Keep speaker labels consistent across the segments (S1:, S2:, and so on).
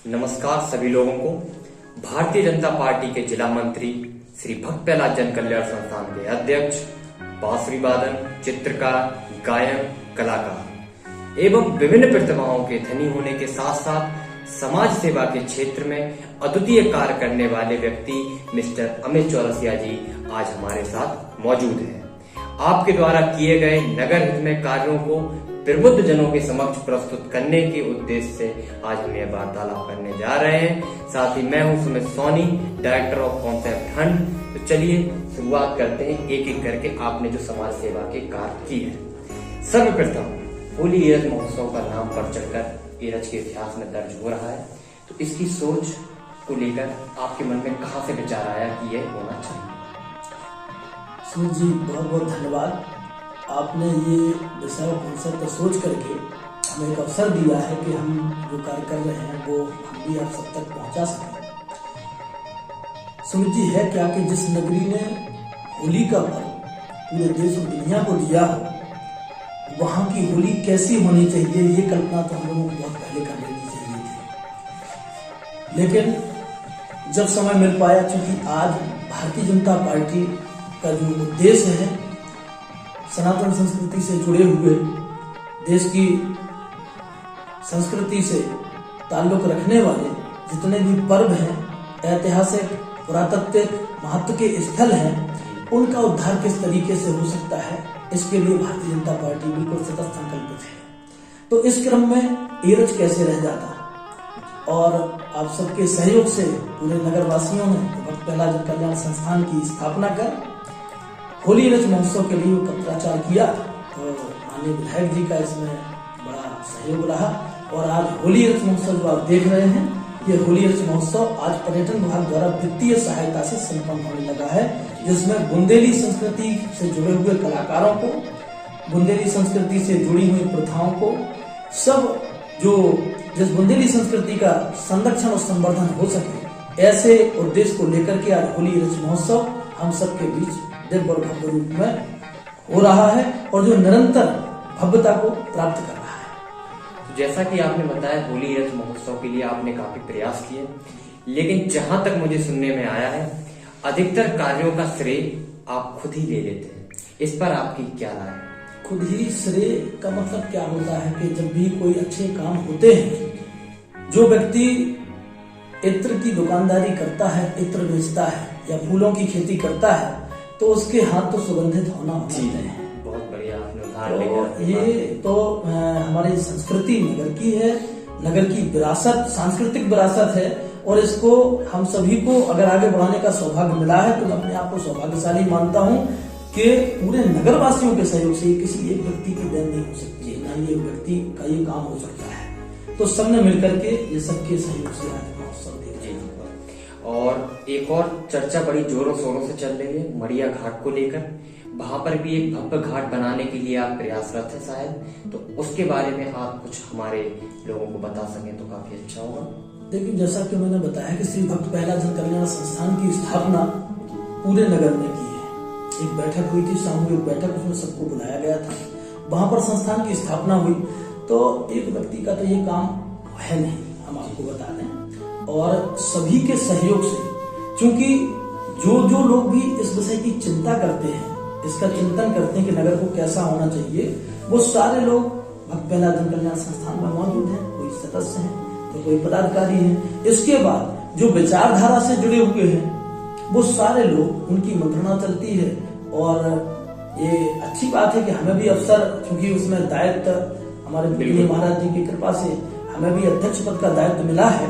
S1: नमस्कार सभी लोगों को। भारतीय जनता पार्टी के जिला मंत्री श्री भक्त प्रहलाद जन कल्याण संस्थान के अध्यक्ष, बांसुरी वादन, चित्रकार, गायन, कलाकार एवं विभिन्न प्रतिभाओं के धनी होने के साथ साथ समाज सेवा के क्षेत्र में अद्वितीय कार्य करने वाले व्यक्ति मिस्टर अमित चौरसिया जी आज हमारे साथ मौजूद हैं। आपके द्वारा किए गए नगर हित में कार्यों को प्रबुद्ध जनों के समक्ष प्रस्तुत करने के उद्देश्य से आज हम यह वार्तालाप करने जा रहे हैं। साथ ही मैं हूं Sumit Soni, director of concept fund. तो चलिए शुरुआत करते हैं एक एक करके आपने जो समाज सेवा के कार्य किए हैं। सर्वप्रथम होली एरज महोत्सव का नाम बढ़ चढ़कर एरज के इतिहास में दर्ज हो रहा है, तो इसकी सोच को लेकर आपके मन में कहां से विचार आया कि यह होना चाहिए?
S2: सुमित जी, बहुत बहुत धन्यवाद। आपने ये विषय और कॉन्सेप्ट सोच करके हमें एक अवसर दिया है कि हम जो कार्य कर रहे हैं वो हम भी आप सब तक पहुंचा सकें। सुमित जी, है क्या कि जिस नगरी ने होली का पर्व पूरे देश और दुनिया को दिया हो, वहां की होली कैसी होनी चाहिए ये कल्पना तो हम लोगों को बहुत पहले कर लेनी चाहिए थी। लेकिन जब समय मिल पाया, चूंकि आज भारतीय जनता पार्टी का जो उद्देश्य है सनातन संस्कृति से जुड़े हुए, देश की संस्कृति से ताल्लुक रखने वाले जितने भी पर्व हैं, ऐतिहासिक पुरातात्विक महत्व के स्थल हैं, उनका उद्धार किस तरीके से हो सकता है, इसके लिए भारतीय जनता पार्टी बिल्कुल सतत संकल्पित है। तो इस क्रम में एरज कैसे रह जाता, और आप सबके सहयोग से पूरे नगर वासियों ने भक्त प्रहलाद जन कल्याण संस्थान की स्थापना कर होली एरज महोत्सव के लिए पत्राचार किया। तो माननीय विधायक जी का इसमें बड़ा सहयोग रहा, और आज होली एरज महोत्सव जो आप देख रहे हैं, ये होली एरज महोत्सव आज पर्यटन विभाग द्वारा वित्तीय सहायता से संपन्न होने लगा है, जिसमें बुंदेली संस्कृति से जुड़े हुए कलाकारों को, बुंदेली संस्कृति से जुड़ी हुई प्रथाओं को, सब जो जिस बुंदेली संस्कृति का संरक्षण और संवर्धन हो सके, ऐसे उद्देश्य को लेकर के आज होली एरज महोत्सव हम सबके बीच दिव्य और भव्य रूप में हो रहा है, और जो निरंतर भव्यता को प्राप्त कर रहा है।
S1: तो जैसा कि आपने बताया, होली एरज महोत्सव के लिए आपने काफी प्रयास किए, लेकिन जहां तक मुझे सुनने में आया है, अधिकतर कार्यों का श्रेय आप खुद ही ले लेते हैं। इस पर आपकी क्या राय है?
S2: खुद ही श्रेय का मतलब क्या होता है कि जब भी कोई अच्छे काम होते हैं, जो व्यक्ति इत्र की दुकानदारी करता है, इत्र बेचता है या फूलों की खेती करता है, तो उसके हाथ तो सुगंधित होना होते हैं।
S1: बहुत बढ़िया आपने उदाहरण
S2: तो ये तो हमारी संस्कृति नगर की है, नगर की विरासत, सांस्कृतिक विरासत है, और इसको हम सभी को अगर आगे बढ़ाने का सौभाग्य मिला है, तो मैं अपने आप को सौभाग्यशाली मानता हूँ कि पूरे नगर वासियों के सहयोग से किसी एक व्यक्ति की देन नहीं हो सकती है, ना ये व्यक्ति का ये काम हो सकता है। तो सबने मिलकर के ये सबके सहयोग से आज महोत्सव देख रहे हैं।
S1: और एक और चर्चा बड़ी जोरों शोरों से चल रही है मड़िया घाट को लेकर। वहां पर भी एक भव्य घाट बनाने के लिए आप प्रयासरत है शायद, तो उसके बारे में आप कुछ हमारे लोगों को बता सकें तो काफी अच्छा होगा।
S2: देखिए, जैसा कि मैंने बताया कि श्री भक्त प्रहलाद जन कल्याण संस्थान की स्थापना पूरे नगर में की है। एक बैठक हुई थी, सामूहिक बैठक, उसमें सबको बुलाया गया था। वहां पर संस्थान की स्थापना हुई, तो एक व्यक्ति का तो ये काम है नहीं, हम आपको बता दें, और सभी के सहयोग से, क्योंकि जो लोग भी इस विषय की चिंता करते हैं, इसका चिंतन करते हैं कि नगर को कैसा होना चाहिए, वो सारे लोग भक्त प्रहलाद जन कल्याण संस्थान में मौजूद हैं। कोई सदस्य हैं तो कोई पदाधिकारी हैं। इसके बाद जो विचारधारा से जुड़े हुए हैं, वो सारे लोग, उनकी मंत्रणा चलती है, और ये अच्छी बात है कि हमें भी अवसर, क्योंकि उसमें दायित्व हमारे बिल्कुल महाराज जी की कृपा से हमें भी अध्यक्ष पद का दायित्व मिला है,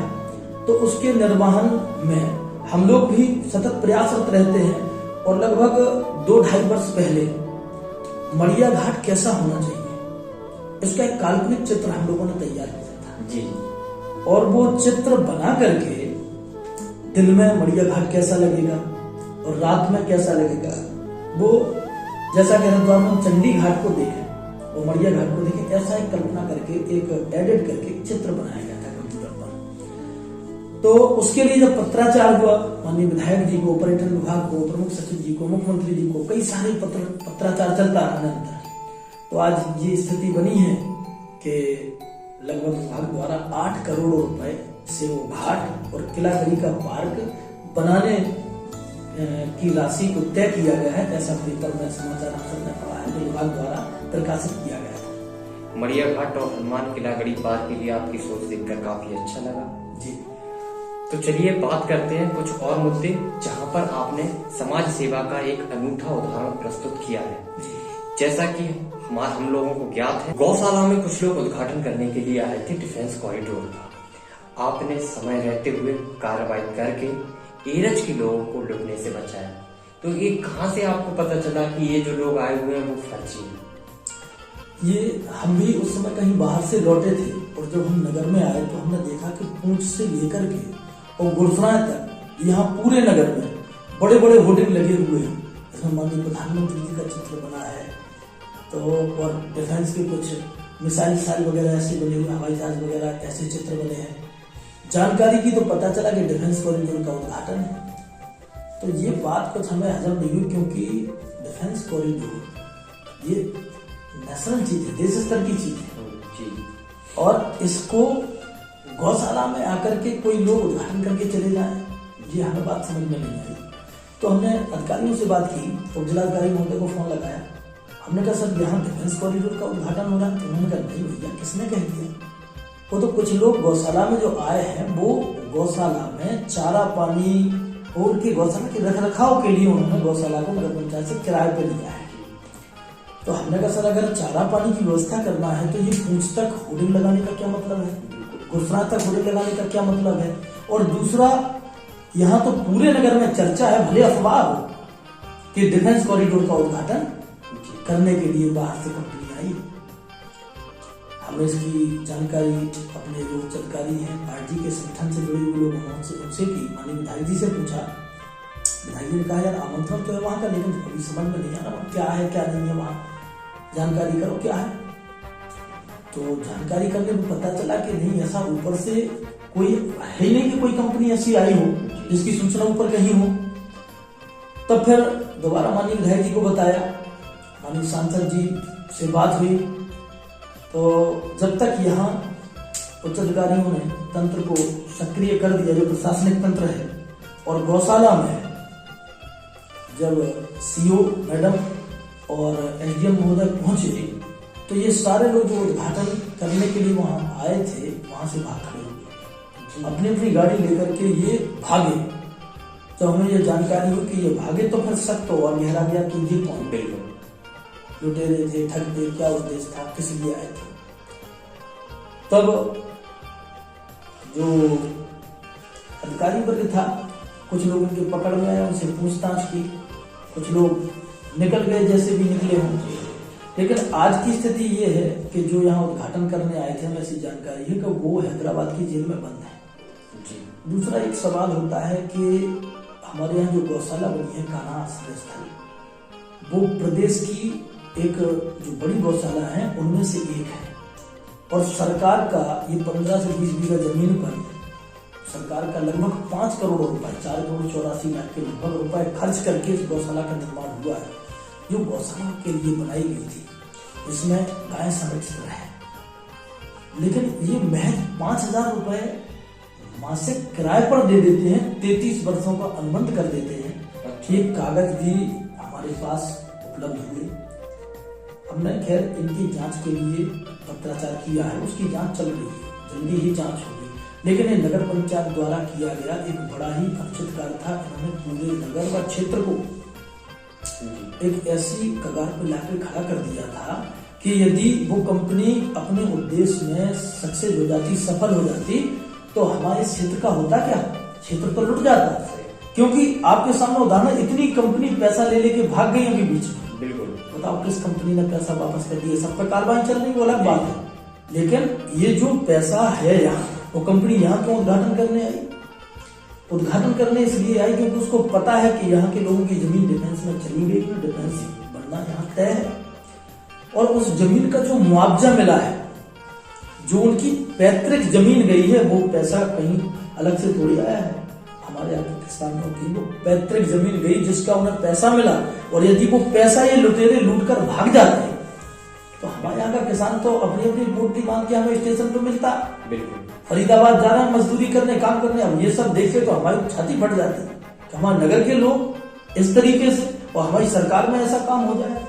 S2: तो उसके निर्वहन में हम लोग भी सतत प्रयासरत रहते हैं। और लगभग 2-2.5 वर्ष पहले मड़िया घाट कैसा होना चाहिए, इसका एक काल्पनिक चित्र हम लोगों ने तैयार किया था
S1: जी,
S2: और वो चित्र बना करके दिन में मड़िया घाट कैसा लगेगा और रात में कैसा लगेगा, वो जैसा कि हरिद्वार में चंडी घाट को देखें, वो मड़िया घाट को देखें, ऐसा एक कल्पना करके, एक एडिट करके चित्र बनाया गया था कंप्यूटर पर। तो उसके लिए जब पत्राचार हुआ माननीय विधायक जी को, पर्यटन विभाग को, प्रमुख सचिव जी को, मुख्यमंत्री जी को, कई सारे पत्राचार चलता रहा निरंतर। तो आज ये स्थिति बनी है कि लगभग विभाग द्वारा 8 करोड़ रुपए से वो घाट और किलागढ़ी का पार्क बनाने की राशि को तय किया गया है। ऐसा पेपर में समाचार हम सबने पढ़ा है, जो विभाग द्वारा प्रकाशित किया गया था।
S1: मड़िया घाट और हनुमान किलागढ़ी पार्क के लिए आपकी सोच देखकर काफी अच्छा लगा
S2: जी।
S1: तो चलिए बात करते हैं कुछ और मुद्दे जहां पर आपने समाज सेवा का एक अनूठा उदाहरण प्रस्तुत किया है। जैसा कि हम लोगों को ज्ञात है, गौशाला में कुछ लोग उद्घाटन करने के लिए आए थे डिफेंस कॉरिडोर का। आपने समय रहते हुए कार्रवाई करके एरज के लोगों को लुटने से बचाया। तो ये कहां से आपको पता चला कि ये जो लोग आए हुए हैं वो फर्जी हैं?
S2: ये हम भी उस समय कहीं बाहर से लौटे थे और जब हम नगर में आए तो हमने देखा कि पूंछ से लेकर के और गुरसराय तक यहाँ पूरे नगर में बड़े बड़े होर्डिंग लगे हुए हैं। इसमें माननीय प्रधानमंत्री जी का चित्र बना है, तो और डिफेंस के कुछ मिसाइल वगैरह ऐसे बने हुए, हवाई जहाज वगैरह ऐसे चित्र बने हैं। जानकारी की तो पता चला कि डिफेंस कॉरिडोर का उद्घाटन है। तो ये बात कुछ हमें हजम नहीं हुई, क्योंकि डिफेंस कॉरिडोर ये नेशनल चीज है, देश स्तर की चीज है, और इसको गौशाला में आकर के कोई लोग उद्घाटन करके चले जाएं, ये हमें बात समझ में नहीं आई। तो हमने अधिकारियों से बात की, तो जिलाधिकारी महोदय को फोन लगाया। हमने कहा सर यहाँ डिफेंस कॉरिडोर का उद्घाटन हो रहा है। तो उन्होंने कहा नहीं भैया, किसने कह दिया? वो तो कुछ लोग गौशाला में जो आए हैं वो गौशाला में चारा पानी और के गौशाला के रख रखाव के लिए उन्होंने गौशाला को नगर पंचायत से किराए पर लिया है। तो हमने कहा सर अगर चारा पानी की व्यवस्था करना है तो ये पूंछ तक होर्डिंग लगाने का क्या मतलब है, गुरसराय तक होर्डिंग लगाने का क्या मतलब है? और दूसरा, यहाँ तो पूरे नगर में चर्चा है, भले अफवाह हो, कि डिफेंस कॉरिडोर का उद्घाटन करने के लिए बाहर से कंपनी आई। हमें इसकी जानकारी अपने जो उच्चाधिकारी हैं, पार्टी के संगठन से जुड़े हुए लोग उनसे की। माननीय विधायक जी से पूछा, विधायक जी ने कहा यार आमंत्रण तो है वहां का, लेकिन अभी समझ में नहीं आ रहा क्या है क्या नहीं है, वहां जानकारी करो क्या है। तो जानकारी करने में पता चला कि नहीं, ऐसा ऊपर से कोई है ही नहीं कि कोई कंपनी ऐसी आई हो जिसकी सूचना ऊपर कहीं हो। तब फिर दोबारा माननीय विधायक जी को बताया, माननीय सांसद जी से बात हुई। तो जब तक यहाँ उच्च अधिकारियों ने तंत्र को सक्रिय कर दिया, जो प्रशासनिक तंत्र है, और गौशाला में जब सीओ मैडम और एसडीएम महोदय पहुंचे तो ये सारे लोग जो उद्घाटन करने के लिए वहां आए थे वहां से भाग खड़े हो गए, अपनी अपनी गाड़ी लेकर के ये भागे। तो हमें ये जानकारी हुई कि ये भागे, तो फिर शक तो और गहरा गया कि ये कौन लुटेरे थे, ठग थे, क्या उद्देश्य था, किस लिए आए थे। तब जो अधिकारी वर्ग था, कुछ लोग उनके पकड़ में आए, उनसे पूछताछ की, कुछ लोग निकल गए जैसे भी निकले हों। लेकिन आज की स्थिति ये है कि जो यहाँ उद्घाटन करने आए थे, हमें ऐसी जानकारी है कि वो हैदराबाद की जेल में बंद है। दूसरा एक सवाल होता है कि हमारे यहाँ जो गौशाला बनी है कान्हा आश्रय स्थल, वो प्रदेश की एक जो बड़ी गौशाला है उनमें से एक है। और सरकार का ये 15 से 20 बीघा जमीन पर सरकार का लगभग 5 करोड़ रुपए, 4 करोड़ 84 लाख के लगभग रुपए खर्च करके इस गौशाला का निर्माण हुआ है, जो गौशाला के लिए बनाई गई थी। इसमें गाय संरक्षित रहे। लेकिन ये महज 5,000 रुपए मासिक किराए पर दे देते हैं, 33 वर्षों का अनुबंध कर देते हैं। ये कागज भी हमारे पास उपलब्ध हुए। हमने खैर इनकी जांच के लिए पत्राचार किया है, उसकी जांच चल रही है, जल्दी ही जांच होगी। लेकिन ये नगर पंचायत द्वारा किया गया एक बड़ा ही अनुचित कार्य था। इन्होंने पूरे नगर व क्षेत्र को एक ऐसी कगार पर लाकर खड़ा कर दिया था कि यदि वो कंपनी अपने उद्देश्य में सक्सेस हो जाती, सफल हो जाती, तो हमारे क्षेत्र का होता क्या, क्षेत्र तो लुट जाता। क्योंकि आपके सामने उदाहरण, इतनी कंपनी पैसा ले लेके भाग गई अभी बीच में। बिल्कुल, बताओ किस कंपनी ने पैसा वापस कर दिया। सब पर कार्रवाई चल रही, वो अलग बात है, लेकिन ये जो पैसा है यहाँ, वो कंपनी यहाँ क्यों उद्घाटन करने आई? उद्घाटन करने इसलिए आई क्योंकि उसको पता है कि यहाँ के लोगों की जमीन डिफेंस में चली गई, डिफेंस बनना यहाँ तय है। और उस जमीन का जो मुआवजा मिला है, जो उनकी पैतृक जमीन गई है, वो पैसा कहीं अलग से थोड़ी आया है। हमारे यहाँ के किसानों की वो पैतृक जमीन गई जिसका उन्हें पैसा मिला। और यदि वो पैसा ये लुटेरे लूट कर भाग जाते हैं तो हमारे यहाँ का किसान तो अपनी अपनी मूर्ति बांध के हमें स्टेशन पे मिलता। बिल्कुल, फरीदाबाद जा रहे हैं मजदूरी करने, काम करने। अब ये सब देख के तो हमारी छाती फट जाती है कि हमारे नगर के लोग इस तरीके से और हमारी सरकार में ऐसा काम हो जाए।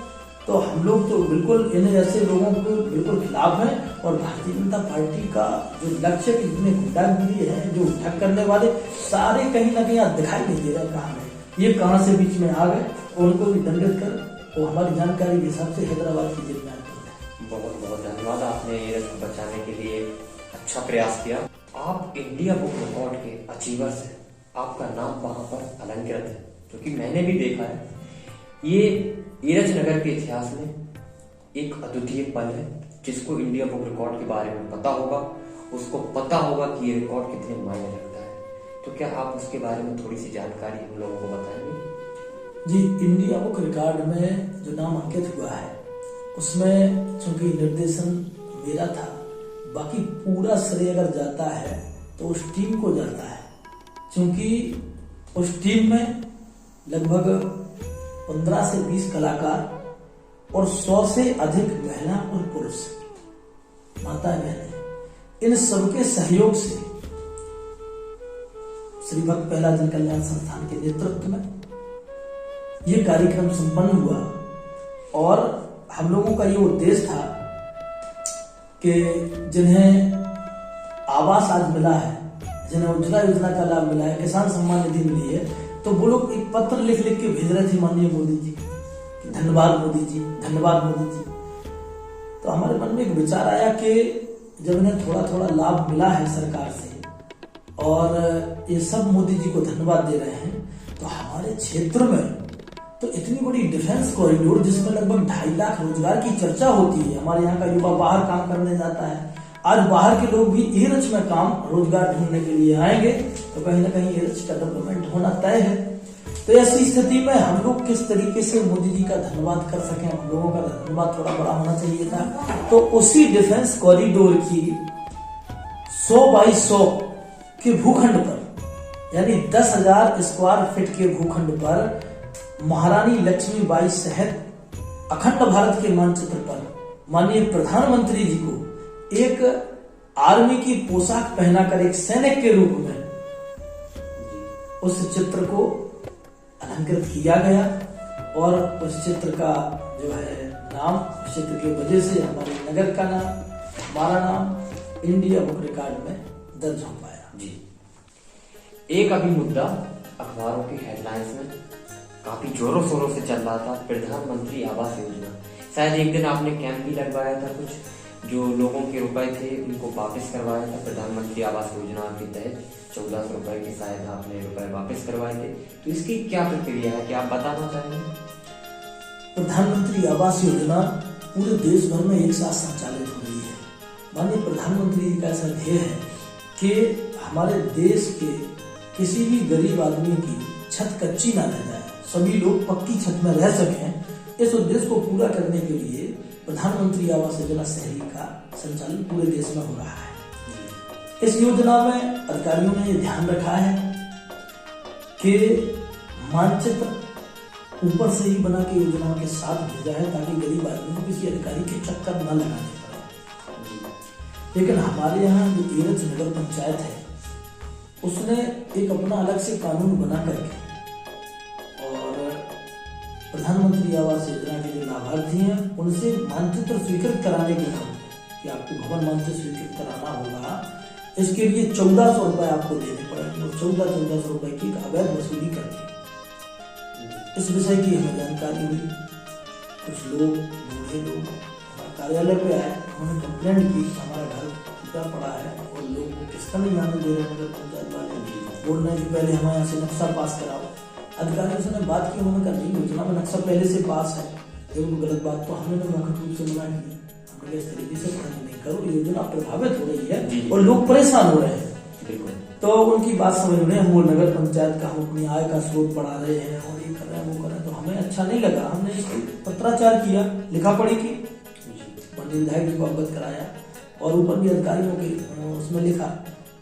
S2: तो हम लोग तो बिल्कुल इन ऐसे लोगों के बिल्कुल खिलाफ हैं। और भारतीय जनता पार्टी का जो लक्ष्य है, जितने गुंडागिरी है, जो ठग करने वाले सारे कहीं ना कहीं आज दिखाई नहीं दे रहे कहाँ है, ये कहाँ से बीच में आ गए। उनको भी दंडित कर और हमारी जानकारी के हिसाब से हैदराबाद की जेल में आए।
S1: बहुत बहुत धन्यवाद, आपने नीरज को बचाने के लिए अच्छा प्रयास किया। आप इंडिया बुक रिकॉर्ड के अचीवर्स हैं, आपका नाम वहां पर अलंकृत है, क्योंकि मैंने भी देखा है। ये नीरज नगर के इतिहास में एक अद्वितीय पल है। जिसको इंडिया बुक रिकॉर्ड के बारे में पता होगा, उसको पता होगा कि ये रिकॉर्ड कितने मायने रखता है। तो क्या आप उसके बारे में थोड़ी सी जानकारी हम लोगों को बताएंगे?
S2: जी, इंडिया बुक रिकॉर्ड में जो नाम अंकित हुआ है उसमें चूंकि निर्देशन मेरा था, बाकी पूरा श्रेय अगर जाता है तो उस टीम को जाता है, क्योंकि उस टीम में लगभग 15 से 20 कलाकार और 100 से अधिक महिला और पुरुष, माताएं बहनें, इन सबके सहयोग से श्री भक्त पहला जन कल्याण संस्थान के नेतृत्व में ये कार्यक्रम संपन्न हुआ। और हम लोगों का ये उद्देश्य था कि जिन्हें आवास आज मिला है, जिन्हें उज्ज्वला योजना का लाभ मिला है, किसान सम्मान निधि मिली है, तो वो लोग एक पत्र लिख लिख के भेज रहे थे माननीय मोदी जी, धन्यवाद मोदी जी, धन्यवाद मोदी जी। तो हमारे मन में एक विचार आया कि जब इन्हें थोड़ा थोड़ा लाभ मिला है सरकार से और ये सब मोदी जी को धन्यवाद दे रहे हैं, तो हमारे क्षेत्र में तो इतनी बड़ी डिफेंस कॉरिडोर जिसमें लगभग 2.5 लाख रोजगार की चर्चा होती है। हमारे यहाँ का युवा बाहर काम करने जाता है, आज बाहर के लोग भी एरच में काम रोजगार ढूंढने के लिए आएंगे, तो कहीं ना कहीं एरच का डेवलपमेंट होना तय है। तो ऐसी स्थिति में हम लोग किस तरीके से मोदी जी का धन्यवाद कर सकें, हम लोगों का धन्यवाद थोड़ा बड़ा होना चाहिए था। तो उसी डिफेंस कॉरिडोर की 100 बाई 100 के भूखंड पर, यानी 10,000 स्क्वायर फीट के भूखंड पर महारानी लक्ष्मीबाई सहित अखंड भारत के मानचित्र पर माननीय प्रधानमंत्री जी को एक आर्मी की पोशाक पहनाकर एक सैनिक के रूप में उस चित्र को अलंकृत किया गया। और उस चित्र का जो है नाम, उस चित्र की वजह से हमारे नगर का नाम, हमारा नाम इंडिया बुक रिकॉर्ड में दर्ज हो पाया।
S1: जी, एक अभी मुद्दा अखबारों की हेडलाइंस में काफी जोरों शोरों से चल रहा था, प्रधानमंत्री आवास योजना। शायद एक दिन आपने कैंप भी लगवाया था, कुछ जो लोगों के रुपए थे उनको वापस करवाया था। प्रधानमंत्री आवास योजना के तहत 1400 रुपए के शायद आपने रुपए वापस करवाए थे, तो इसकी क्या प्रक्रिया है, क्या आप बताना चाहेंगे?
S2: प्रधानमंत्री आवास योजना पूरे देश भर में एक साथ संचालित हो रही है। माननीय प्रधानमंत्री जी का ऐसा ध्येय है कि हमारे देश के किसी भी गरीब आदमी की छत कच्ची ना रह जाए, सभी लोग पक्की छत में रह सकें। इस उद्देश्य को पूरा करने के लिए प्रधानमंत्री आवास योजना शहरी का संचालन पूरे देश में हो रहा है। इस योजना में अधिकारियों ने ये ध्यान रखा है कि मानचित्र ऊपर से ही बना के योजना के साथ भेजा है, ताकि गरीब आदमी को किसी अधिकारी के चक्कर न लगाने पड़े। लेकिन हमारे यहाँ जो एरच नगर पंचायत है, उसने एक अपना अलग से कानून बना करके और प्रधानमंत्री आवास योजना के जो लाभार्थी हैं उनसे मानचित्र स्वीकृत कराने के लिए कि आपको भवन मानचित्र स्वीकृत कराना होगा, इसके लिए 1400 रुपए आपको देने पड़ेंगे। और 1400 रुपए की अवैध वसूली करके इस विषय की हमें जानकारी हुई। कुछ लोग, बूढ़े लोग हमारे कार्यालय पे आए, उन्होंने कंप्लेंट की हमारा घर टूटा पड़ा है और लोग को किसका नहीं जाने दे रहे नगर पंचायत वाले, बोल रहे हैं कि पहले हमारे यहाँ से नक्शा पास कराओ। अधिकारियों से बात की, उन्होंने कहा नहीं, योजना में नक्शा पहले से पास है। जब गलत बात तो हमने मौखिक रूप से मना की, हमने इस तरीके से नहीं करो, योजना प्रभावित हो रही है और लोग परेशान हो रहे हैं। तो उनकी बात समझ में, हम वो नगर पंचायत का हम अपनी आय का स्रोत बढ़ा रहे हैं और ये कर रहे हैं वो कर रहे हैं, तो हमें अच्छा नहीं लगा। हमने इसकी पत्राचार किया, लिखा पढ़ी की, पंडित विधायक जी को अवगत कराया और ऊपर भी अधिकारियों के उसमें लिखा।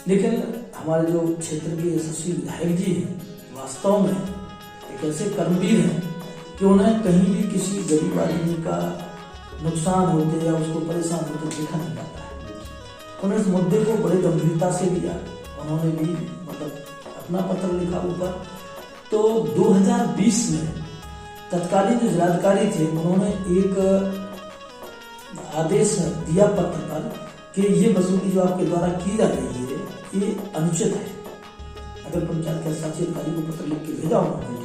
S2: लेकिन हमारे जो क्षेत्र के यशस्वी विधायक जी हैं वास्तव में एक ऐसे कर्मवीर हैं कि उन्हें कहीं भी किसी गरीब आदमी का नुकसान होते या उसको परेशान होते देखा नहीं जाता है। उन्होंने इस मुद्दे को बड़े गंभीरता से लिया। उन्होंने भी मतलब अपना पत्र लिखा ऊपर। तो 2020 में तत्कालीन जो जिलाधिकारी थे उन्होंने एक आदेश दिया पत्र पर कि ये वसूली जो आपके द्वारा की जा रही है ये अनुचित है। अगर पंचायत के शासी अधिकारी को पत्र लिख के भेजा उन्होंने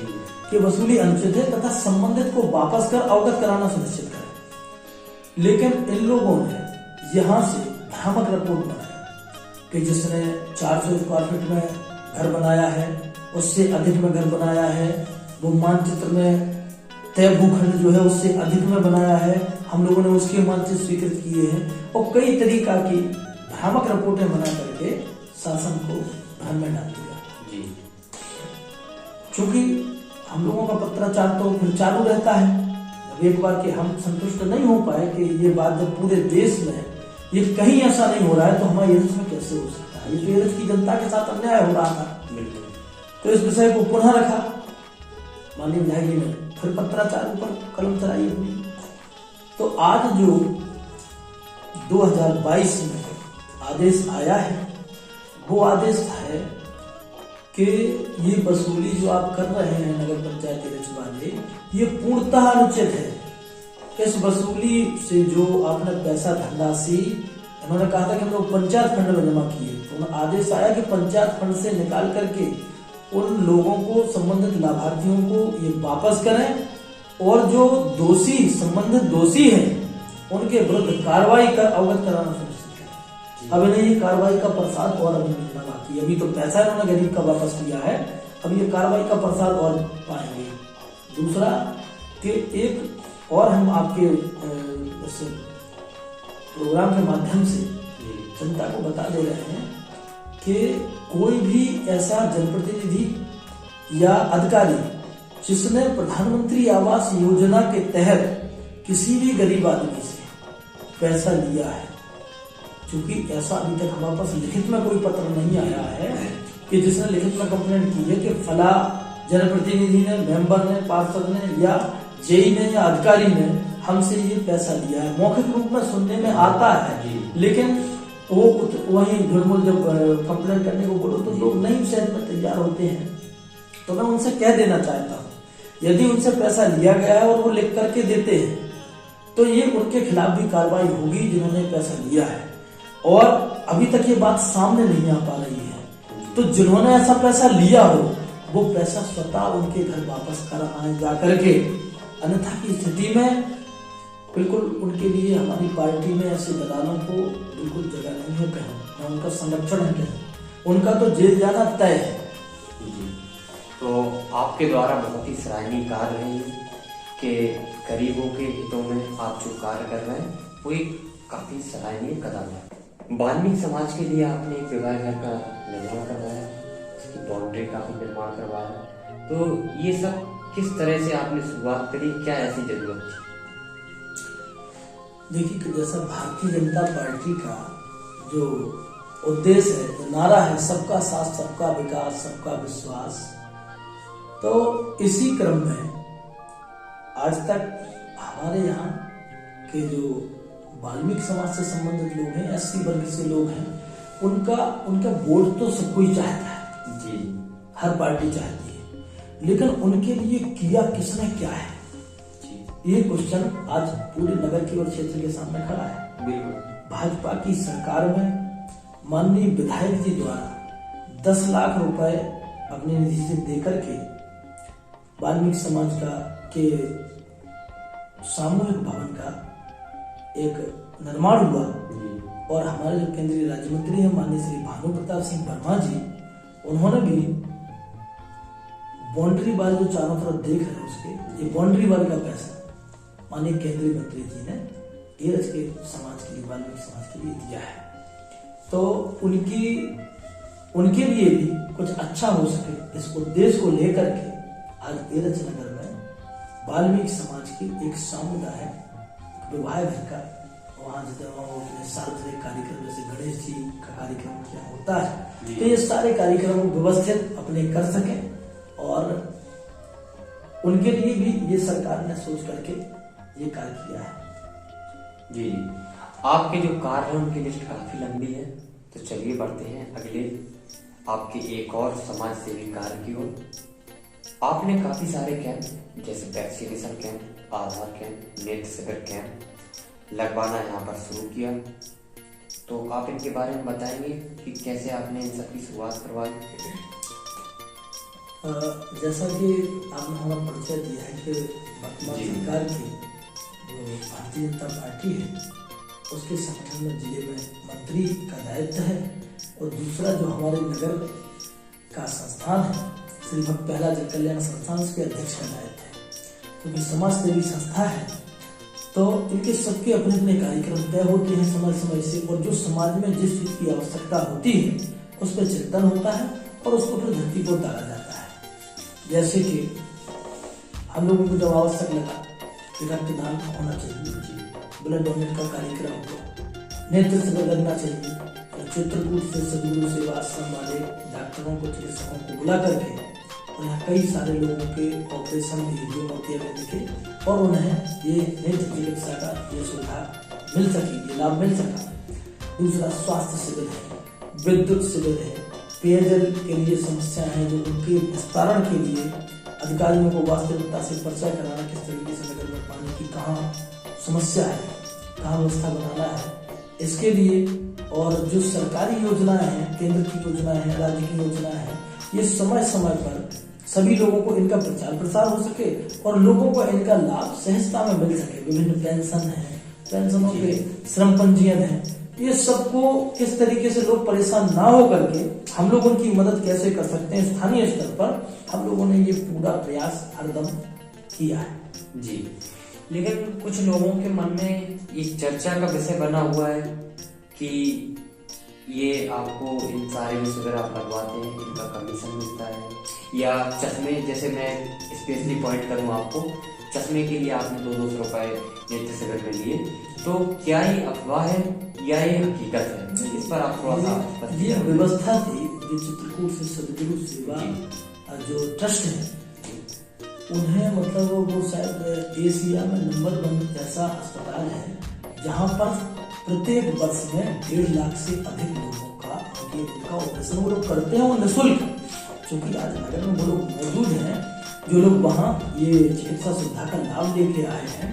S2: कि वसूली अनुचित है तथा संबंधित को वापस कर अवगत कराना सुनिश्चित करें। लेकिन इन लोगों ने यहाँ से भ्रामक रिपोर्ट बनाई कि जिसने 400 स्क्वायर फीट में घर बनाया है, उससे अधिक में घर बनाया है, वो मानचित्र में तय भूखंड जो है उससे अधिक में बनाया है, हम लोगों ने उसके मानचित्र स्वीकृत किए हैं और कई तरीका की भ्रामक रिपोर्टें बना करके शासन को भ्रम में डाल दिया। चूंकि हम लोगों का पत्राचार तो फिर चालू रहता है। अब एक बार कि हम संतुष्ट नहीं हो पाए कि ये बात जब पूरे देश में ये कहीं ऐसा नहीं हो रहा है तो हमारे एरज में कैसे हो सकता है। ये तो एरज की जनता के साथ अन्याय हो रहा था। तो इस विषय को पुनः रखा माननीय विधायक जी ने, फिर पत्राचार ऊपर कलम चलाई हुई। तो आज जो 2022 में आदेश आया है वो आदेश है कि ये वसूली जो आप कर रहे हैं नगर पंचायत एरज वाले, ये पूर्णतः अनुचित है। इस वसूली से जो आपने पैसा धनराशि, इन्होंने कहा था कि हम लोग पंचायत फंड में जमा किए, तो आदेश आया कि पंचायत फंड से निकाल करके उन लोगों को, संबंधित लाभार्थियों को ये वापस करें और जो दोषी, संबंधित दोषी हैं उनके विरुद्ध कार्रवाई कर अवगत कराना सुनिश्चित करें। अब इन्हें ये कार्रवाई का प्रसाद और अभी मिलना बाकी। अभी तो पैसा इन्होंने गरीब का वापस किया है, अब ये कार्रवाई का प्रसाद और पाएंगे। दूसरा कि एक और हम आपके इस प्रोग्राम के माध्यम से जनता को बता दे रहे हैं कि कोई भी ऐसा जनप्रतिनिधि या अधिकारी जिसने प्रधानमंत्री आवास योजना के तहत किसी भी गरीब आदमी से पैसा लिया है, क्योंकि ऐसा अभी तक हमारे पास लिखित में कोई पत्र नहीं आया है कि जिसने लिखित में कंप्लेंट की है कि फला जनप्रतिनिधि ने, मेंबर ने, पार्षद ने या जेई ने या अधिकारी ने हमसे ये पैसा लिया है। मौखिक रूप में सुनने में आता है, लेकिन वो वही धुलमुल जब कंप्लेंट करने को बोलो तो लोग नहीं सहज में तैयार होते हैं। तो मैं उनसे कह देना चाहता हूँ, यदि उनसे पैसा लिया गया है और वो लिख करके देते हैं तो ये उनके खिलाफ भी कार्रवाई होगी जिन्होंने पैसा लिया है। और अभी तक ये बात सामने नहीं आ पा रही है, तो जिन्होंने ऐसा पैसा लिया हो वो पैसा स्वतः उनके घर वापस कर आए जा करके, अन्यथा की स्थिति में बिल्कुल उनके लिए हमारी पार्टी में ऐसे दलालों को बिल्कुल जगह नहीं है कहीं, न उनका संरक्षण है कहीं, उनका तो जेल जाना तय है।
S1: तो आपके द्वारा बहुत ही सराहनीय कार्य है कि गरीबों के हितों में आप जो कार्य कर रहे हैं वो एक काफी सराहनीय कदम है। वाल्मीकि समाज के लिए आपने एक विवाह घर का निर्माण करवाया, उसकी बाउंड्री का भी निर्माण करवाया, तो ये सब किस तरह से आपने शुरुआत करी, क्या ऐसी जरूरत थी?
S2: देखिए कि जैसा भारतीय जनता पार्टी का जो उद्देश्य है, जो नारा है, सबका साथ, सबका विकास, सबका विश्वास, तो इसी क्रम में आज तक हमारे यहाँ के जो वाल्मीकि समाज से संबंधित लोग हैं, एससी वर्ग से लोग हैं, उनका वोट तो सब कोई चाहता है जी, हर पार्टी चाहती है, लेकिन उनके लिए किया किसने क्या है, ये क्वेश्चन आज पूरे नगर केवल क्षेत्र के सामने खड़ा है।
S1: बिल्कुल।
S2: भाजपा की सरकार में माननीय विधायक जी द्वारा 10 लाख रुपए अपने निधि से देकर के वाल्मीकि समाज के सामूहिक भवन का एक निर्माण हुआ और हमारे जो केंद्रीय राज्य मंत्री हैं माननीय श्री भानु प्रताप सिंह वर्मा जी, उन्होंने भी बाउंड्री वाल जो चारों तरफ देख रहे हैं उसके, ये बाउंड्री वाल का पैसा माननीय केंद्रीय मंत्री जी ने एरज के समाज के लिए, वाल्मीकि समाज के लिए दिया है। तो उनके लिए भी कुछ अच्छा हो सके, इस उद्देश्य को लेकर के आज एरज नगर में वाल्मीकि समाज की एक सामुदायिक विवाह घर का, वहाँ सार्वजनिक कार्यक्रम जैसे गणेश जी का कार्यक्रम क्या होता है, तो ये सारे कार्यक्रम व्यवस्थित अपने कर सके और उनके लिए भी ये सरकार ने सोच करके ये कार्य किया है।
S1: जी, आपके जो कार्य है उनकी लिस्ट काफी लंबी है, तो चलिए बढ़ते हैं अगले आपके एक और समाज सेवी कार्य की ओर। आपने काफी सारे कैंप जैसे वैक्सीनेशन कैंप, आधार कैंप, नेत्र शिविर कैंप लगवाना यहाँ पर शुरू किया, तो आप इनके बारे में बताएंगे कि कैसे आपने इन सब की शुरुआत करवाई।
S2: जैसा कि आपने हमारा परिचय दिया है कि वर्तमान सरकार की जो भारतीय जनता पार्टी है उसके संगठन में जिले में मंत्री का दायित्व है, और दूसरा जो हमारे नगर का संस्थान है श्री भक्त प्रहलाद जन कल्याण संस्थान, उसके अध्यक्ष का दायित्व है। क्योंकि समाज सेवी संस्था है तो इनके सबके अपने अपने कार्यक्रम तय होते हैं समय समय से, और जो समाज में जिस चीज की आवश्यकता होती है उस पर चिंतन होता है और उसको फिर धरती को उतारा जाता है। जैसे कि हम लोगों को जब आवश्यक लगा कि रक्तदान होना चाहिए, ब्लड डोनेट का कार्यक्रम हुआ, नेत्र शिविर लगना चाहिए, तो चित्रकूट से सदगुरु सेवा आश्रम वाले डॉक्टरों को, चिकित्सकों को बुला करके और यहाँ कई सारे लोगों के ऑपरेशन भी मोतियाबिंद के, और उन्हें ये नेत्र चिकित्सा का ये सुविधा मिल सकी, ये लाभ मिल सका। दूसरा स्वास्थ्य शिविर है, विद्युत शिविर है, पेयजल के लिए समस्या है जो उनके निस्तारण के लिए अधिकारियों को वास्तविकता से परिचय कराना, किस तरीके से नगर में पानी की कहाँ समस्या है, कहाँ व्यवस्था बनाना है, इसके लिए। और जो सरकारी योजनाएं हैं, केंद्र की योजनाएं हैं, राज्य की योजनाएं हैं, ये समय समय पर सभी लोगों को इनका प्रचार प्रसार हो सके और लोगों को इनका लाभ सहजता में मिल सके। विभिन्न पेंशन है, पेंशनों के श्रम पंजीयन है, ये सबको किस तरीके से लोग परेशान ना हो करके हम लोग उनकी मदद कैसे कर सकते हैं, स्थानीय स्तर पर हम लोगों ने ये पूरा प्रयास हरदम किया है
S1: जी। लेकिन कुछ लोगों के मन में इस चर्चा का विषय बना हुआ है कि ये आपको इन सारे जो शिविर आप लगवाते हैं इनका कमीशन मिलता है, या चश्मे, जैसे मैं स्पेशली पॉइंट करूँ आपको, चश्मे के लिए आपने 200 रुपए नेत्र शिविर में लिए, तो क्या ये अफवाह है या ये हकीकत है? इस पर आप थोड़ा सा
S2: ये व्यवस्था थी जो चित्रकूट से सदगुरु सेवा जो ट्रस्ट है उन्हें, मतलब वो शायद एशिया में नंबर 1 ऐसा अस्पताल है जहाँ पर प्रत्येक वर्ष में 1.5 लाख से अधिक लोगों का उनका ऑपरेशन वो लोग करते हैं, वो निःशुल्क। क्योंकि आज नगर में वो लोग मौजूद हैं जो लोग वहाँ ये चिकित्सा सुविधा का लाभ लेके आए हैं।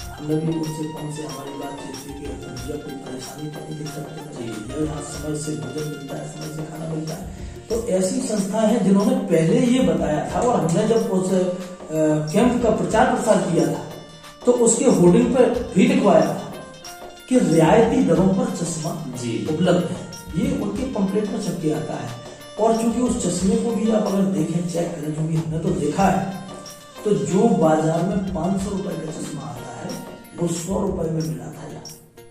S2: हमने भी उनसे कौन से हमारी बात हुई कि भैया कोई परेशानी नहीं, दिक्कत नहीं, यहाँ समय से भोजन मिलता है, समय से खाना मिलता है। तो ऐसी संस्था है जिन्होंने पहले ये बताया था, और हमने जब उस कैंप का प्रचार प्रसार किया था तो उसके होर्डिंग पर भी लिखवाया था कि रियायती दरों पर चश्मा उपलब्ध है। ये उनके पंपलेट में छप के आता है। और चूंकि उस चश्मे को भी आप अगर देखें, चेक करें, क्योंकि हमने तो देखा है, तो जो बाजार में 500 रुपए का चश्मा आता है वो 100 रुपए में मिला था,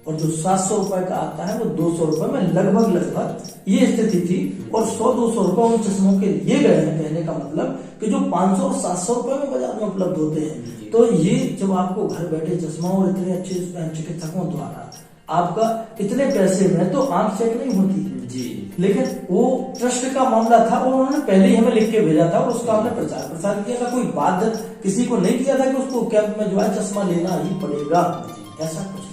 S2: और जो 700 रुपए का आता है वो 200 रुपए में लगभग ये स्थिति थी। और 100-200 रुपए उन चश्मों के लिए गए हैं। कहने का मतलब कि जो 500 और 700 रुपए में बाजार में उपलब्ध होते हैं, तो ये जब आपको घर बैठे चश्मा और इतने अच्छे चिकित्सकों द्वारा आपका इतने पैसे में, तो आंख चेक नहीं होती जी। लेकिन वो ट्रस्ट का मामला था और उन्होंने पहले ही हमें लिख के भेजा था, और उसका हमने प्रचार प्रसार किया था। कोई बात किसी को नहीं किया था कि उसको कैंप में जो है चश्मा लेना ही पड़ेगा, ऐसा कुछ नहीं।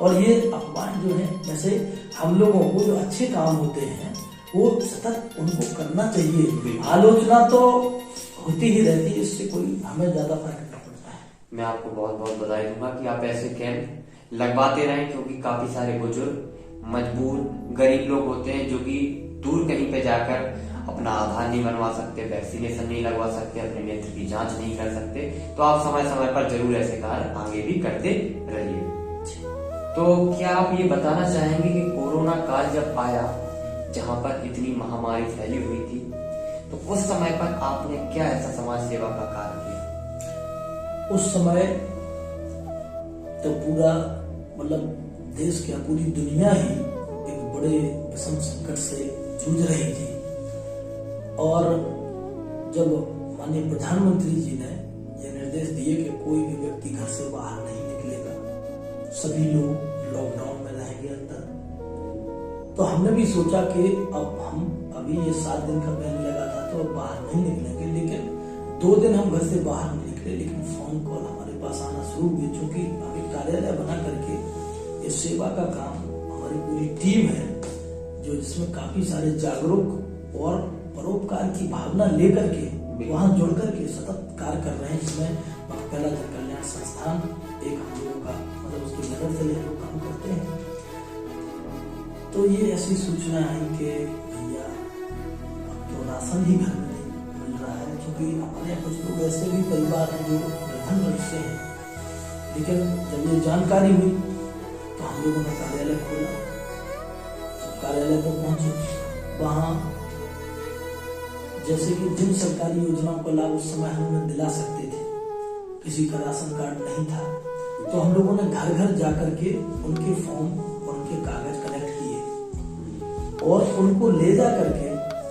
S2: और ये अफवाह जो है, जैसे हम लोगों को जो अच्छे काम होते हैं वो सतत उनको करना चाहिए। आलोचना तो होती ही रहती है, इससे कोई हमें ज्यादा फर्क नहीं पड़ता है।
S1: मैं आपको बहुत बहुत बधाई दूंगा कि आप ऐसे कैंप लगवाते रहें, क्योंकि काफी सारे बुजुर्ग, मजबूर, गरीब लोग होते हैं जो कि दूर कहीं पे जाकर अपना आधार नहीं बनवा सकते, वैक्सीनेशन नहीं लगवा सकते, अपने नेत्र की जांच नहीं कर सकते। तो आप समय समय पर जरूर ऐसे कार्य आगे भी करते रहिए। तो क्या आप ये बताना चाहेंगे कि कोरोना काल जब आया, जहाँ पर इतनी महामारी फैली हुई थी, तो उस समय पर आपने क्या ऐसा समाज सेवा का कार्य किया?
S2: उस समय तो पूरा, मतलब देश क्या पूरी दुनिया ही एक बड़े विषम संकट से जूझ रही थी। और जब माननीय प्रधानमंत्री जी ने ये निर्देश दिए कि कोई भी व्यक्ति घर से बाहर नहीं निकलेगा, सभी लोग लॉकडाउन में रहेंगे अंदर, तो हमने भी सोचा कि अब हम अभी ये 7 दिन का बैन लगा था तो अब बाहर नहीं निकलेंगे। लेकिन 2 दिन हम घर से बाहर नहीं निकले, लेकिन फोन कॉल हमारे पास आना शुरू हुए। चूंकि अभी कार्यालय बना करके ये सेवा का काम हमारी पूरी टीम है जो जिसमें काफी सारे जागरूक और परोपकार की भावना लेकर के वहां जुड़ करके सतत कार्य कर रहे हैं। इसमें भक्तपेला जन कल्याण संस्थान एक हम लोगों का मतलब उसकी मदद से हम लोग काम करते हैं। तो ये ऐसी सूचना आई कि भैया अब तो राशन ही घर में नहीं मिल रहा है, क्योंकि हमारे यहाँ कुछ लोग ऐसे भी परिवार हैं जो निर्धन वर्ग से हैं। लेकिन जब ये जानकारी हुई तो हम लोगों ने कार्यालय खोला। कार्यालय पर पहुंचे, वहाँ जैसे कि जिन सरकारी योजनाओं का लाभ उस समय हम दिला सकते थे, किसी का राशन कार्ड नहीं था, तो हम लोगों ने घर घर जाकर के उनके फॉर्म और उनके कागज कलेक्ट किए और उनको ले जा करके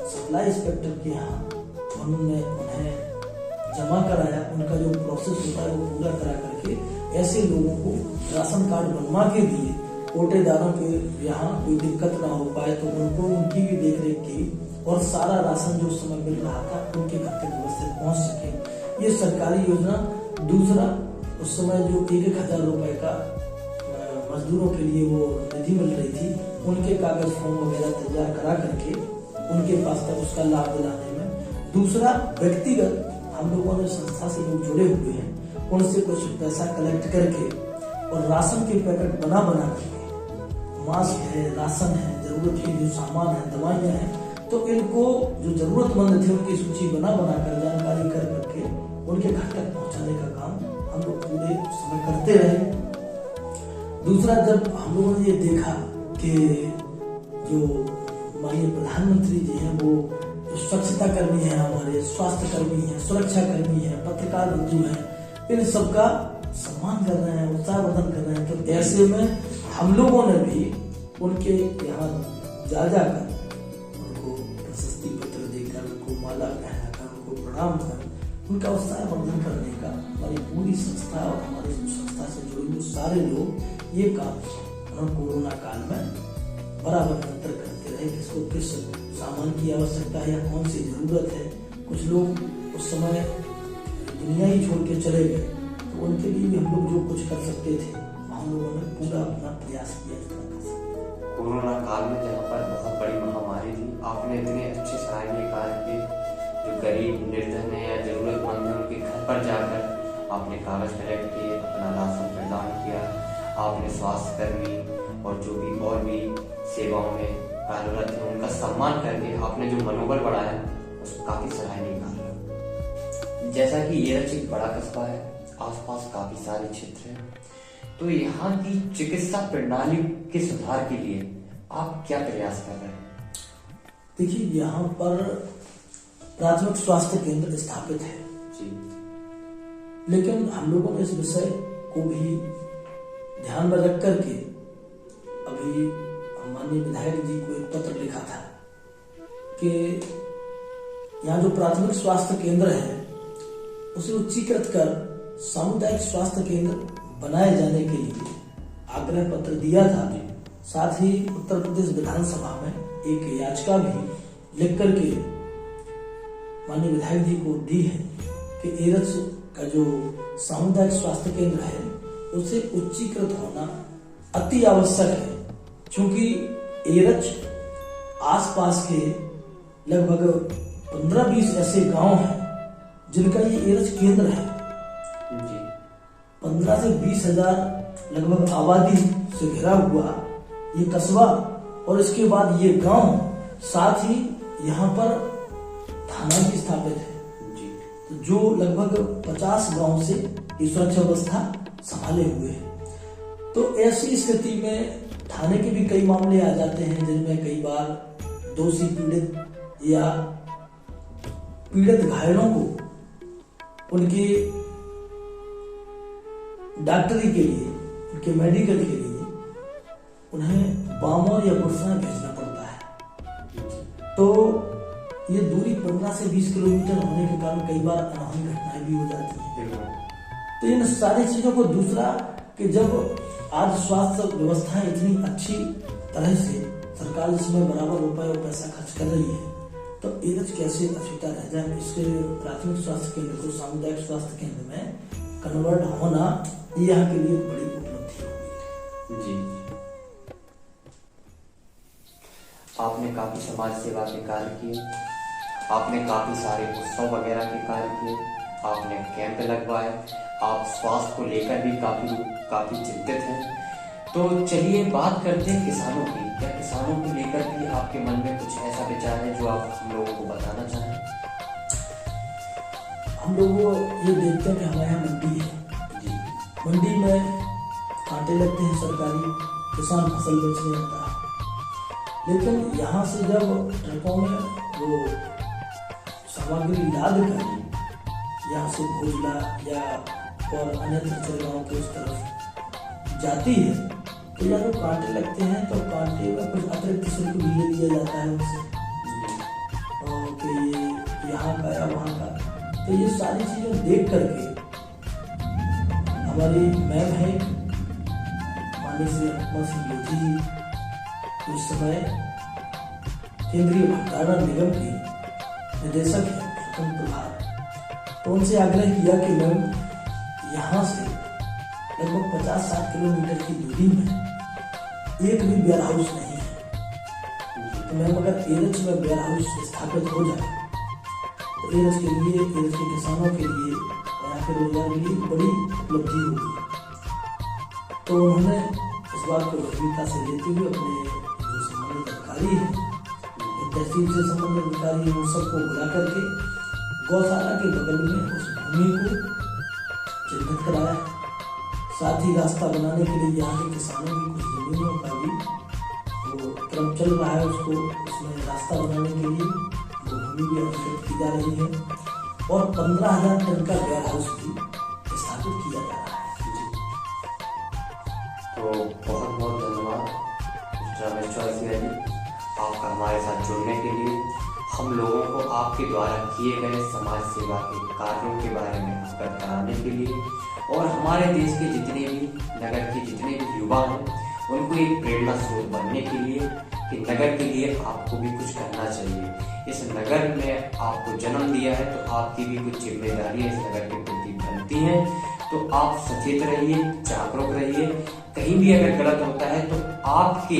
S2: सप्लाई इंस्पेक्टर के यहाँ उन्होंने उन्हें जमा कराया। उनका जो प्रोसेस होता है वो पूरा करा करके ऐसे लोगों को राशन कार्ड बनवा के दिए। कोटेदारों के यहाँ कोई दिक्कत ना हो पाए तो उनको उनकी भी देखरेख की और सारा राशन जो उस समय मिल रहा था उनके घर तक व्यवस्थित पहुंच सके। ये सरकारी योजना। दूसरा, उस समय जो 1,000 रुपए का मजदूरों के लिए वो निधि मिल रही थी, उनके कागज फॉर्म वगैरह तैयार करा करके उनके पास तक उसका लाभ दिलाने में। दूसरा, व्यक्तिगत हम लोगों ने संस्था से लोग जुड़े हुए हैं, उनसे कुछ पैसा कलेक्ट करके और राशन के पैकेट बना करके, मास्क है, राशन है, जरूरत के जो सामान है, दवाइयाँ हैं, तो इनको जो जरूरतमंद थे उनकी सूची बना कर जानकारी कर करके उनके घर तक पहुंचाने का काम हम लोग पूरे समय करते रहे। दूसरा, जब हम लोगों ने ये देखा कि जो माननीय प्रधानमंत्री जी हैं वो जो स्वच्छता कर्मी है, हमारे स्वास्थ्य कर्मी है, सुरक्षा कर्मी है, पत्रकार बंधु है, इन सबका सम्मान कर रहे हैं, उत्साहवर्धन कर रहे हैं, तो ऐसे में हम लोगों ने भी उनके यहाँ जाकर उनको प्रशस्ति पत्र देकर, उनको माला पहनाकर, उनको प्रणाम कर उनका उत्साहवर्धन करने का हमारी पूरी संस्था और हमारी संस्था से जुड़े हुए सारे लोग ये काम कोरोना काल में बराबर निरंतर करते रहे। किसको किस सामान की आवश्यकता है या कौन सी जरूरत है। कुछ लोग उस समय दुनिया ही छोड़ के चले गए, तो उनके लिए भी हम लोग जो कुछ कर सकते थे हम लोगों ने पूरा अपना प्रयास किया।
S1: कोरोना काल में जहाँ पर बहुत बड़ी महामारी थी, आपने इतने अच्छे सराहनीय कार्य किए। जो गरीब निर्धन है या जरूरतमंद है उनके घर पर जाकर आपने कागज कलेक्ट किए, अपना राशन प्रदान किया। आपने स्वास्थ्य कर्मी और जो भी और भी सेवाओं में कार्यरत है उनका सम्मान करके आपने जो मनोबल बढ़ाया उसको काफी सराहनीय कार्य। जैसा कि एरच एक बड़ा कस्बा है, आसपास काफी सारे क्षेत्र हैं, तो यहाँ की चिकित्सा प्रणाली के सुधार के लिए आप क्या प्रयास कर रहे हैं?
S2: देखिए, यहाँ पर प्राथमिक स्वास्थ्य केंद्र स्थापित है
S1: जी,
S2: लेकिन हम लोगों ने इस विषय को भी ध्यान में रख करके अभी माननीय विधायक जी को एक पत्र लिखा था कि यहाँ जो प्राथमिक स्वास्थ्य केंद्र है उसे उच्चीकृत कर सामुदायिक स्वास्थ्य केंद्र बनाए जाने के लिए आग्रह पत्र दिया था। साथ ही उत्तर प्रदेश विधानसभा में एक याचिका भी लिख करके माननीय विधायक जी को दी है कि एरच का जो सामुदायिक स्वास्थ्य केंद्र है उसे उच्चीकृत होना अति आवश्यक है, क्योंकि एरच आसपास के लगभग 15-20 ऐसे गांव हैं जिनका ये एरच केंद्र है। 15 से 20 हजार लगभग आबादी से घिरा हुआ ये कस्बा और इसके बाद ये गांव, साथ ही यहाँ पर थाना भी स्थापित है तो जो लगभग 50 गांव से ये सुरक्षा व्यवस्था संभाले हुए है। तो ऐसी स्थिति में थाने के भी कई मामले आ जाते हैं जिनमें कई बार दोषी पीड़ित या पीड़ित घायलों को उनके डॉक्टरी के लिए, उनके मेडिकल के लिए उन्हें बामौर या गुरसा भेजना पड़ता है। तो ये दूरी 15 से 20 किलोमीटर होने के कारण कई बार अनहोनी घटनाएं भी हो जाती हैं। तो इन सारी चीजों को, दूसरा कि जब आज स्वास्थ्य व्यवस्था इतनी अच्छी तरह से सरकार इसमें बराबर रुपए और पैसा खर्च कर रही है, तो एरच कैसे अछूता रह जाए। इसके प्राथमिक स्वास्थ्य केंद्र को सामुदायिक स्वास्थ्य केंद्र में कन्वर्ट होना यहाँ के लिए बड़ी उपलब्धि होगी।
S1: जी। आपने काफी समाज सेवा के कार्य किए, आपने काफी सारे उत्सव वगैरह के कार्य किए, आपने कैंप लगवाए, आप स्वास्थ्य को लेकर भी काफी चिंतित हैं। तो चलिए बात करते हैं किसानों की। क्या किसानों को लेकर भी आपके मन में कुछ ऐसा विचार है जो आप हम लोगों को बताना चाहें?
S2: हम लोग ये देखते हैं कि हमारे यहाँ मंडी है
S1: जी।
S2: मंडी में कांटे लगते हैं सरकारी, किसान फसल बेचने आता है, लेकिन यहाँ से जब ट्रकों में वो सामग्री लाद कर यहाँ से भोजला या और अन्य जगहों के उस तरफ जाती है, तो जब वो कांटे लगते हैं तो कांटे में कुछ अतिरिक्त शुल्क भी ले लिया जाता है उनसे, और कि ये यहाँ का या वहाँ का। तो ये सारी चीजें देख करके हमारी मैम है माननीय श्री अनुपमा सिंह ज्योति जी, उस समय केंद्रीय भंडारण निगम की निदेशक है स्वतंत्र प्रभार, तो उनसे आग्रह किया कि मैम यहाँ से लगभग 50-60 किलोमीटर की दूरी में एक भी वेयर हाउस नहीं है, तो मैम अगर एरच में वेयर हाउस स्थापित हो जाए तो एरच के लिए, एरच के किसानों के लिए और यहाँ के रोजगार के लिए बड़ी उपलब्धि होगी। तो उन्होंने इस बात को गंभीरता से लेते हुए अपने जो संबंधित अधिकारी हैं, तहसील से संबंधित अधिकारी हैं, उन सबको बुला करके गौशाला के बगल में उस भूमि को चिन्हित कराया, साथ ही रास्ता बनाने के लिए यहाँ के किसानों की कुछ जमीनों का भी वो क्रम चल रहा है, उसको उसमें रास्ता बनाने के लिए वो भूमि भी आवंटित की जा रही है, और 15,000 टन का वेयर हाउस भी स्थापित किया जा रहा है।
S1: तो बहुत बहुत धन्यवाद मिस्टर रमेश चौरसिया जी, आपका हमारे साथ जुड़ने के लिए, हम लोगों को आपके द्वारा किए गए समाज सेवा के कार्यों के बारे में अवगत कराने के लिए, और हमारे देश के जितने भी नगर के जितने भी युवा हैं उनको एक प्रेरणा स्रोत बनने के लिए कि नगर के लिए आपको भी कुछ करना चाहिए। इस नगर में आपको जन्म दिया है तो आपकी भी कुछ जिम्मेदारियां इस नगर के प्रति बनती हैं, तो आप सचेत रहिए, जागरूक रहिए। कहीं भी अगर गलत होता है तो आपके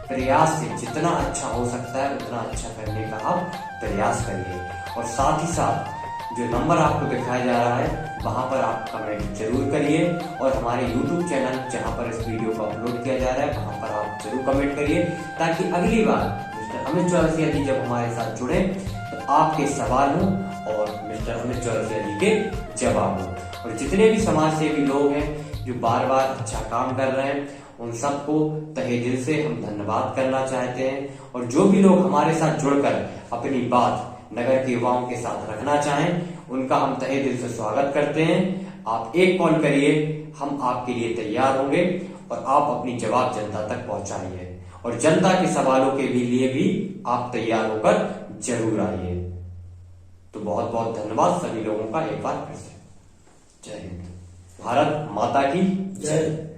S1: प्रयास से जितना अच्छा हो सकता है उतना अच्छा करने का आप प्रयास करिए, और साथ ही साथ जो नंबर आपको दिखाया जा रहा है वहां पर आप कमेंट जरूर करिए, और हमारे YouTube चैनल जहां पर इस वीडियो को अपलोड किया जा रहा है वहां पर आप जरूर कमेंट करिए, ताकि अगली बार मिस्टर अमित चौरसिया जी जब हमारे साथ जुड़े तो आपके सवाल हो और मिस्टर अमित चौरसिया जी के जवाब हो। और जितने भी समाज सेवी लोग हैं जो बार बार अच्छा काम कर रहे हैं उन सबको तहे दिल से हम धन्यवाद करना चाहते हैं, और जो भी लोग हमारे साथ जुड़कर अपनी बात नगर के युवाओं के साथ रखना चाहें उनका हम तहे दिल से स्वागत करते हैं। आप एक कॉल करिए, हम आपके लिए तैयार होंगे, और आप अपनी जवाब जनता तक पहुंचाइए, और जनता के सवालों के लिए भी आप तैयार होकर जरूर आइए। तो बहुत बहुत धन्यवाद सभी लोगों का एक बार फिर से। जय हिंद, भारत माता की
S2: जय।